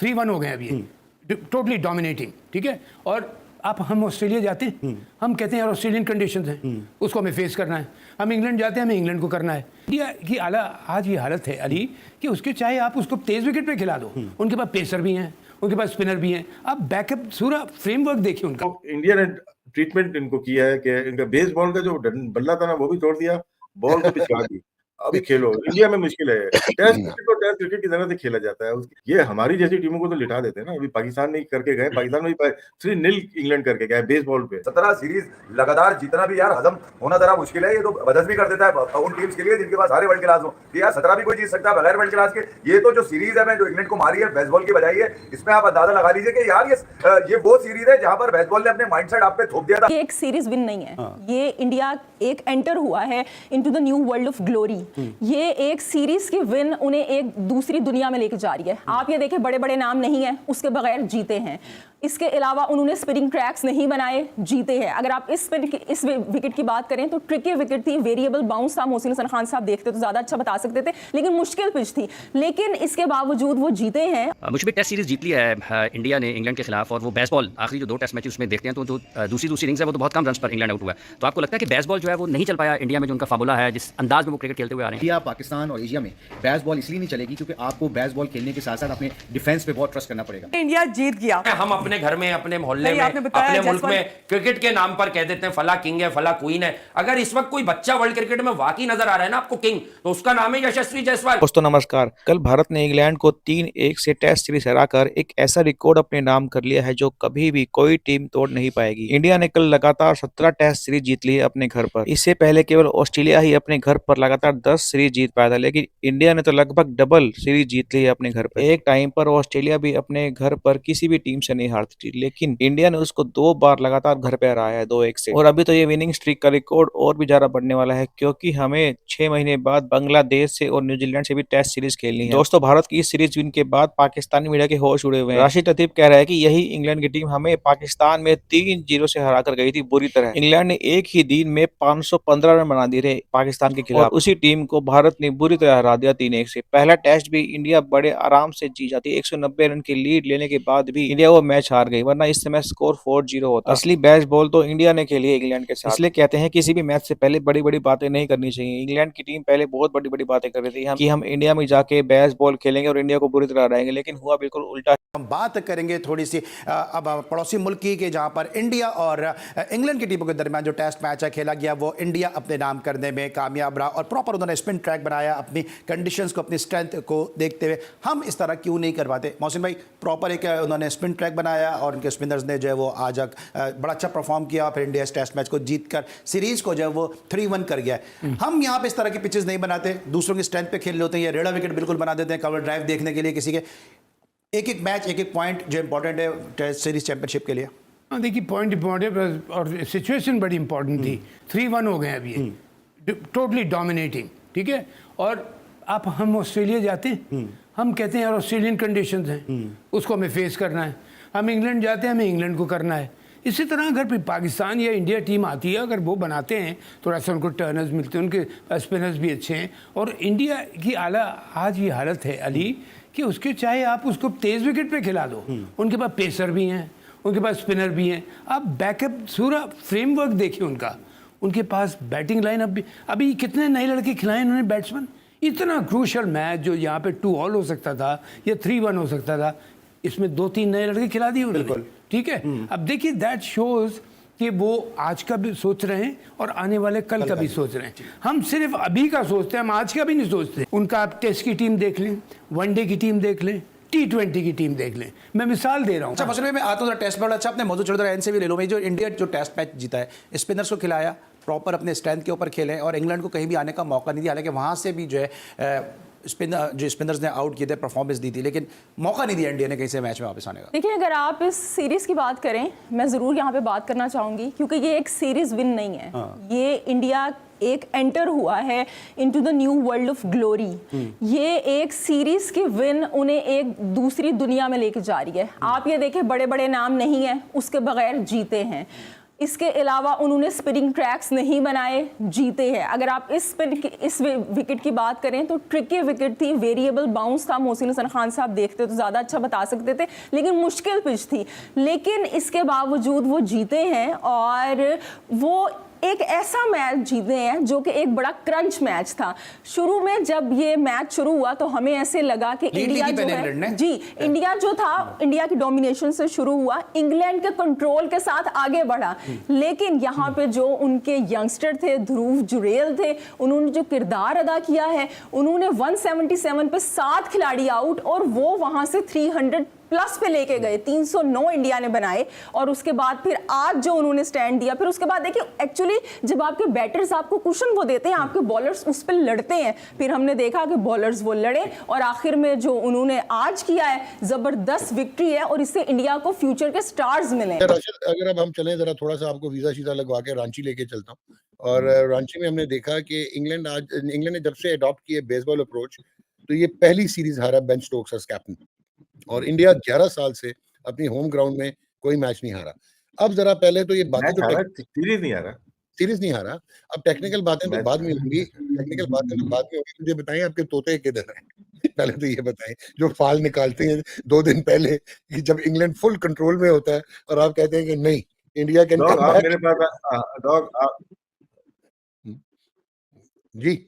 3-1 हो गए अभी, टोटली डोमिनेटिंग, ठीक है। और हम ऑस्ट्रेलिया जाते हैं, हम कहते हैं यार ऑस्ट्रेलियन कंडीशंस हैं, उसको हमें फेस करना है। हम इंग्लैंड जाते हैं, हमें इंग्लैंड को करना है। इंडिया की आज ये हालत है अली कि उसके चाहे आप उसको तेज विकेट पे खिला दो, उनके पास पेसर भी हैं, उनके पास स्पिनर भी हैं, आप बैकअप पूरा फ्रेमवर्क देखिए उनका। तो इंडिया ने ट्रीटमेंट इनको किया है कि इनका बेसबॉल का जो बल्ला था ना वो भी तोड़ दिया, बॉल तो पिचका दी, अभी खेलो। इंडिया में मुश्किल है, टेस्ट क्रिकेट तो टेस्ट क्रिकेट की तरह से खेला जाता है। ये हमारी जैसी टीमों को तो लिटा देते हैं ना। अभी पाकिस्तान नहीं करके गए, पाकिस्तान में 3-0 इंग्लैंड करके गए बेसबॉल पे। 17 सीरीज लगातार जीतना भी यार हजम होना जरा मुश्किल है। ये तो बदस भी कर देता है उन टीम्स के लिए जिनके पास सारे वर्ल्ड क्लास हो कि यार 17 भी कोई जीत सकता है बगैर वर्ल्ड क्लास के। ये तो जो सीरीज है जो इंग्लैंड को मारी है बेसबॉल की बजाय है, इसमें आप अंदाजा लगा लीजिए कि यार ये वो सीरीज है जहां पर बेसबॉल ने अपने माइंडसेट आप पे थोप दिया था। ये एक सीरीज विन नहीं है, ये इंडिया एक एंटर हुआ है into the new world of glory. ये एक सीरीज की विन उन्हें एक दूसरी दुनिया में लेके जा रही है। आप ये देखें, बड़े बड़े नाम नहीं है, उसके बगैर जीते हैं। इसके अलावा उन्होंने स्पिनिंग ट्रैक्स नहीं बनाए, जीते हैं। अगर आप इस विकेट की बात करें तो ट्रिकी विकेट थी, वेरिएबल बाउंस था। मोहसिन हसन खान साहब देखते तो ज्यादा अच्छा बता सकते थे, लेकिन मुश्किल पिच थी, लेकिन इसके बावजूद वो जीते हैं। मुझे भी टेस्ट सीरीज जीत ली है इंडिया ने इंग्लैंड के खिलाफ, और वो बेसबॉल आखिरी जो 2 टेस्ट मैच उसमें देखते हैं तो जो दूसरी इनिंग्स है वो तो बहुत कम रन पर इंग्लैंड आउट हुआ है। तो आपको लगता है कि बेसबॉल जो है वो नहीं चल पाया इंडिया में, जो उनका फार्मूला है, जिस अंदाज में वो क्रिकेट खेलते हुए आ रहे हैं? इंडिया, पाकिस्तान और एशिया में बेसबॉल इसलिए नहीं चलेगी क्योंकि आपको बेसबॉल खेलने के साथ साथ अपने डिफेंस पे बहुत ट्रस्ट करना पड़ेगा। इंडिया जीत गया। हम अपने घर में, अपने मोहल्ले में, अपने मुल्क में क्रिकेट के नाम पर कह देते हैं फला किंग है, फला क्वीन है। अगर इस वक्त कोई बच्चा वर्ल्ड क्रिकेट में वाकई नजर आ रहा है ना आपको किंग, तो उसका नाम है यशस्वी जायसवाल। दोस्तों नमस्कार। कल भारत ने इंग्लैंड को 3-1 से टेस्ट सीरीज हराकर एक ऐसा रिकॉर्ड अपने नाम कर लिया है जो कभी भी कोई टीम तोड़ नहीं पाएगी। इंडिया ने कल लगातार 17 टेस्ट सीरीज जीत ली है अपने घर पर। इससे पहले केवल ऑस्ट्रेलिया ही अपने घर पर लगातार 10 सीरीज जीत पाया था, लेकिन इंडिया ने तो लगभग डबल सीरीज जीत ली है अपने घर पर। एक टाइम पर ऑस्ट्रेलिया भी अपने घर पर किसी भी टीम से नहीं हारती थी, लेकिन इंडिया ने उसको 2 बार लगातार घर पे हराया है 2-1 से। और अभी तो ये विनिंग स्ट्रीक का रिकॉर्ड और भी ज्यादा बढ़ने वाला है, क्योंकि हमें 6 महीने बाद बांग्लादेश से और न्यूजीलैंड से भी टेस्ट सीरीज खेलनी है। दोस्तों, भारत की इस सीरीज विन के बाद पाकिस्तानी मीडिया के होश उड़े हुए हैं। राशिद लतीफ कह रहा है कि यही इंग्लैंड की टीम हमें पाकिस्तान में 3-0 से हरा कर गई थी बुरी तरह। इंग्लैंड ने एक ही दिन में 515 रन बना दिए थे पाकिस्तान के खिलाफ, उसी टीम को भारत ने बुरी तरह हरा दिया 3-1 से। पहला टेस्ट भी इंडिया बड़े आराम से जीत जाती, 190 रन की लीड लेने के बाद भी इंडिया वो मैच हार गई, वरना इस समय स्कोर 4-0 होता। असली बेसबॉल तो इंडिया ने खेली है इंग्लैंड के साथ। इसलिए कहते हैं किसी भी मैच से पहले बड़ी बड़ी बातें नहीं करनी चाहिए। इंग्लैंड की टीम पहले बहुत बड़ी बड़ी बातें कर रही थी कि हम इंडिया में जाके बेसबॉल खेलेंगे और इंडिया को बुरी तरह हराएंगे, लेकिन हुआ बिल्कुल उल्टा। हम बात करेंगे थोड़ी सी अब पड़ोसी मुल्क की कि जहां पर इंडिया और इंग्लैंड की टीमों के दरमियान जो टेस्ट मैच है खेला गया, वो इंडिया अपने नाम करने में कामयाब रहा और प्रॉपर उन्होंने स्पिन ट्रैक बनाया अपनी कंडीशंस को, अपनी स्ट्रेंथ को देखते हुए। हम इस तरह क्यों नहीं करवाते मोहसिन भाई? प्रॉपर एक उन्होंने स्पिन ट्रैक बनाया और उनके स्पिनर्स ने जो है वो आज बड़ा अच्छा परफॉर्म किया, फिर इंडिया इस टेस्ट मैच को जीतकर सीरीज को जो है वो 3-1 कर गया। हम यहाँ पे इस तरह की पिचेस नहीं बनाते, दूसरों की स्ट्रेंथ पे खेल रहे होते हैं, या रेडा विकेट बिल्कुल बना देते हैं कवर ड्राइव देखने के लिए किसी के। एक एक मैच, एक एक पॉइंट जो इंपॉर्टेंट है टेस्ट सीरीज चैंपियनशिप के लिए। हाँ देखिए, पॉइंट इंपॉर्टेंट और सिचुएशन बड़ी इंपॉर्टेंट थी। 3-1 हो गए अभी, टोटली डोमिनेटिंग, ठीक है। और हम ऑस्ट्रेलिया जाते हैं, हम कहते हैं यार ऑस्ट्रेलियन कंडीशंस हैं, उसको हमें फेस करना है। हम इंग्लैंड जाते हैं, हमें इंग्लैंड को करना है। इसी तरह अगर पाकिस्तान या इंडिया टीम आती है, अगर वो बनाते हैं थोड़ा सा, उनको टर्नर्स मिलते हैं, उनके स्पिनर्स भी अच्छे हैं, और इंडिया की आज ये हालत है अली कि उसके चाहे आप उसको तेज़ विकेट पे खिला दो, उनके पास पेसर भी हैं, उनके पास स्पिनर भी हैं, आप बैकअप पूरा फ्रेमवर्क देखिए उनका। उनके पास बैटिंग लाइन अभी कितने नए लड़के खिलाए उन्होंने बैट्समैन। इतना क्रूशल मैच जो यहाँ पे 2 ऑल हो सकता था या 3-1 हो सकता था, इसमें 2-3 नए लड़के खिला दिए उन्होंने, ठीक है। अब देखिए, दैट शोज कि वो आज का भी सोच रहे हैं और आने वाले कल का भी सोच रहे हैं। हम सिर्फ अभी का सोचते हैं, हम आज का भी नहीं सोचते। उनका आप टेस्ट की टीम देख लें, वनडे की टीम देख लें, T20 की टीम देख लें, मैं मिसाल दे रहा हूँ। अच्छा मसले में आता हूँ टेस्ट मैच। अच्छा, अपने मौजूद चौधरी एन से भी ले लो। जो इंडिया जो टेस्ट मैच जीता है, स्पिनर्स को खिलाया, प्रॉपर अपने स्ट्रेंथ के ऊपर खेले और इंग्लैंड को कहीं भी आने का मौका नहीं दिया। हालांकि वहाँ से भी जो है स्पिनर्स ने आउट किए थे, परफॉर्मेंस दी थी, लेकिन मौका नहीं दिया इंडिया ने कहीं से मैच में वापस आने का। देखिए, अगर आप इस सीरीज की बात करें, मैं ज़रूर यहाँ पे बात करना चाहूँगी, क्योंकि ये एक सीरीज विन नहीं है। ये इंडिया एक एंटर हुआ है into the new world of glory. ये एक सीरीज की विन उन्हें एक दूसरी दुनिया में लेके जा रही है। आप ये देखें, बड़े बड़े नाम नहीं है, उसके बगैर जीते हैं। इसके अलावा उन्होंने स्पिनिंग ट्रैक्स नहीं बनाए, जीते हैं। अगर आप इस विकेट की बात करें तो ट्रिकी विकेट थी, वेरिएबल बाउंस था। मोहसिन हसन खान साहब देखते तो ज़्यादा अच्छा बता सकते थे, लेकिन मुश्किल पिच थी। लेकिन इसके बावजूद वो जीते हैं और वो एक ऐसा मैच जीते हैं जो कि एक बड़ा क्रंच मैच था। शुरू में जब ये मैच शुरू हुआ तो हमें ऐसे लगा कि इंडिया जो है, जी इंडिया जो था, इंडिया की डोमिनेशन से शुरू हुआ, इंग्लैंड के कंट्रोल के साथ आगे बढ़ा। लेकिन यहाँ पे जो उनके यंगस्टर थे, ध्रुव जुरेल थे, उन्होंने जो किरदार अदा किया है, उन्होंने 177 पे 7 खिलाड़ी आउट और वो वहां से 300 प्लस पे लेके गए। 309 इंडिया ने बनाए और उसके बाद फिर आज जो उन्होंने स्टैंड दिया, फिर उसके बाद देखिए एक्चुअली जब आपके बैटर्स आपको कुशन वो देते हैं, आपके बॉलर्स उस पर लड़ते हैं। फिर हमने देखा कि बॉलर्स वो लड़े और आखिर में जो उन्होंने आज किया है जबरदस्त विक्ट्री है और इससे इंडिया को फ्यूचर के स्टार्स मिले। अगर अब हम चलें जरा थोड़ा सा आपको वीजा शीजा लगवा के रांची लेके चलता हूँ। और रांची में हमने देखा कि इंग्लैंड ने जब से अडॉप्ट किए बेसबॉल अप्रोच, तो ये पहली सीरीज हारा बेन स्टोक्स एज कैप्टन। और इंडिया 11 साल से अपनी होम ग्राउंड में कोई मैच नहीं हारा। अब जरा पहले तो ये बातें सीरीज नहीं हारा। अब टेक्निकल बातें तो बाद में होंगी, मुझे बताएं आपके तोते किधर हैं? पहले तो ये बताएं, जो फाल निकालते हैं 2 दिन पहले कि जब इंग्लैंड फुल कंट्रोल में होता है और आप कहते हैं कि नहीं इंडिया के मेरे पास डॉग जी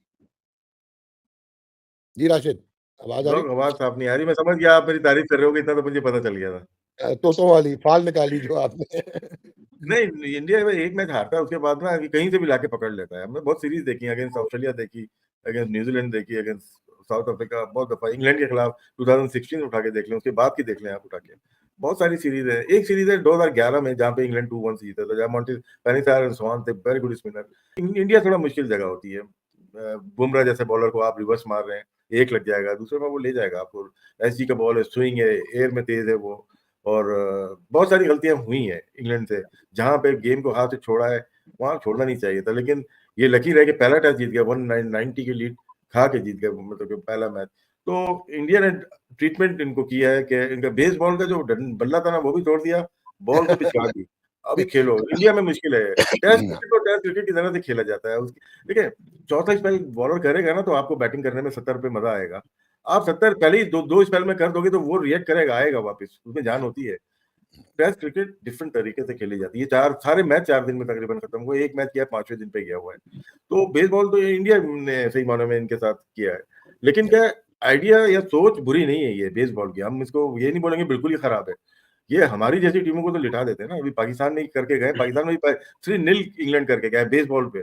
राशिद, आवाज साफ नहीं आ रही। मैं समझ गया आप मेरी तारीफ कर रहे हो, इतना तो मुझे पता चल गया था। तोतों वाली फाल निकाली जो आपने। नहीं, इंडिया में एक मैच हारता है उसके बाद ना कहीं से भी लाके पकड़ लेता है। हमने बहुत सीरीज देखी, अगेंस्ट ऑस्ट्रेलिया देखी, अगेंस्ट न्यूजीलैंड देखी, अगेंस्ट साउथ अफ्रीका, बहुत दफा इंग्लैंड के खिलाफ 2016 उठा के देख लें, उसके बाद की देख लें आप उठा के, बहुत सारी सीरीज है। एक सीरीज है 2011 में जहाँ पे इंग्लैंड 2-1 से जीता था, जहाँ मॉन्टी पेनिसार एंड स्वान थे वेरी गुड स्पिनर। इंडिया थोड़ा मुश्किल जगह होती है। बुमराह जैसे बॉलर को आप रिवर्स मार रहे हैं, एक लग जाएगा, दूसरे में वो ले जाएगा आपको। एसजी का बॉल है, स्विंग है, एयर में तेज है वो, और बहुत सारी गलतियां हुई हैं इंग्लैंड से। जहां पे गेम को हाथ से छोड़ा है वहां छोड़ना नहीं चाहिए था, लेकिन ये लकी रह के पहला टेस्ट जीत गया, 190 की लीड खा के जीत गया, मतलब पहला मैच। तो इंडिया ने ट्रीटमेंट इनको किया है कि इनका बेस बॉल का जो बल्ला था ना वो भी तोड़ दिया, बॉल को पिचका दी। अभी खेलो, इंडिया में मुश्किल है। टेस्ट क्रिकेट की तरह से खेला जाता है। देखिए, चौथा स्पेल बॉलर करेगा ना तो आपको बैटिंग करने में 70 पे मजा आएगा। आप 70 पहले ही दो स्पेल में कर दोगे तो वो रिएक्ट करेगा, आएगा वापस, उसमें जान होती है। टेस्ट क्रिकेट डिफरेंट तरीके से खेली जाती है। सारे मैच 4 दिन में तकरीबन खत्म हुए, एक मैच किया 5वें दिन पे गया हुआ है। तो बेसबॉल तो इंडिया ने सही मानों में इनके साथ किया है, लेकिन क्या आइडिया या सोच बुरी नहीं है ये बेसबॉल की। हम इसको ये नहीं बोलेंगे बिल्कुल ही खराब है। ये हमारी जैसी टीमों को तो लिटा देते हैं ना। अभी पाकिस्तान में करके गए, पाकिस्तान में 3-0 इंग्लैंड करके गए बेसबॉल पे।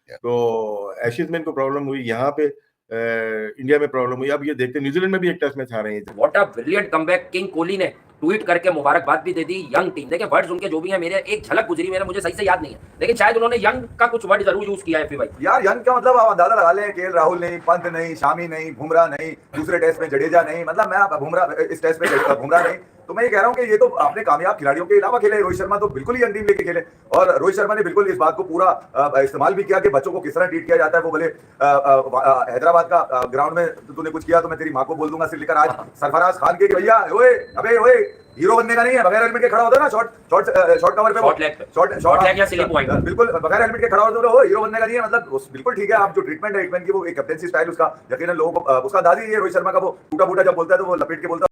तो एशेज में इनको प्रॉब्लम हुई, यहाँ पे इंडिया में प्रॉब्लम हुई। अब ये देखते हैं न्यूजीलैंड में भी एक टेस्ट मैच हारे हैं। What a brilliant comeback. King Kohli ने ट्वीट करके मुबारकबाद भी दे दी यंग टीम। देखिए वर्ड्स उनके जो भी हैं, मेरे एक झलक गुजरी, मुझे सही से याद नहीं है, लेकिन शायद उन्होंने यंग का कुछ वर्ड जरूर यूज किया है। भाई यार यंग का मतलब आप अंदाजा लगा लें, केएल राहुल नहीं, पंत नहीं, शामी नहीं, बुमराह नहीं, दूसरे टेस्ट में जडेजा नहीं, मतलब मैं बुमराह इस टेस्ट में बुमराह नहीं। तो मैं ये कह रहा हूँ कि ये तो आपने कामयाब खिलाड़ियों के अलावा खेले। रोहित शर्मा तो बिल्कुल ही यंग टीम लेके खेले, और रोहित शर्मा ने बिल्कुल इस बात को पूरा इस्तेमाल भी किया कि बच्चों को किस तरह ट्रीट किया जाता है। वो बोले हैदराबाद का ग्राउंड में तूने कुछ किया तो मैं तेरी माँ को बोल दूंगा सिर लेकर। आज सरफराज खान के भैया ओए अबे ओए हीरो बनने का नहीं है, बगैर हेलमेट के खड़ा होता है ना शॉर्ट कवर पे, शॉर्ट लेग या स्लिप पॉइंट, बिल्कुल बगैर हेलमेट के खड़ा होता है, हीरो बनने का नहीं है। मतलब बिल्कुल ठीक है, आप जो ट्रीटमेंट है हिटमैन की, वो एक कैप्टेंसी स्टाइल उसका यकीनन लोगों को उसका अंदाज ही है। रोहित शर्मा का वो टूटा फूटा जब बोलता है तो वो लपेट के बोलता है।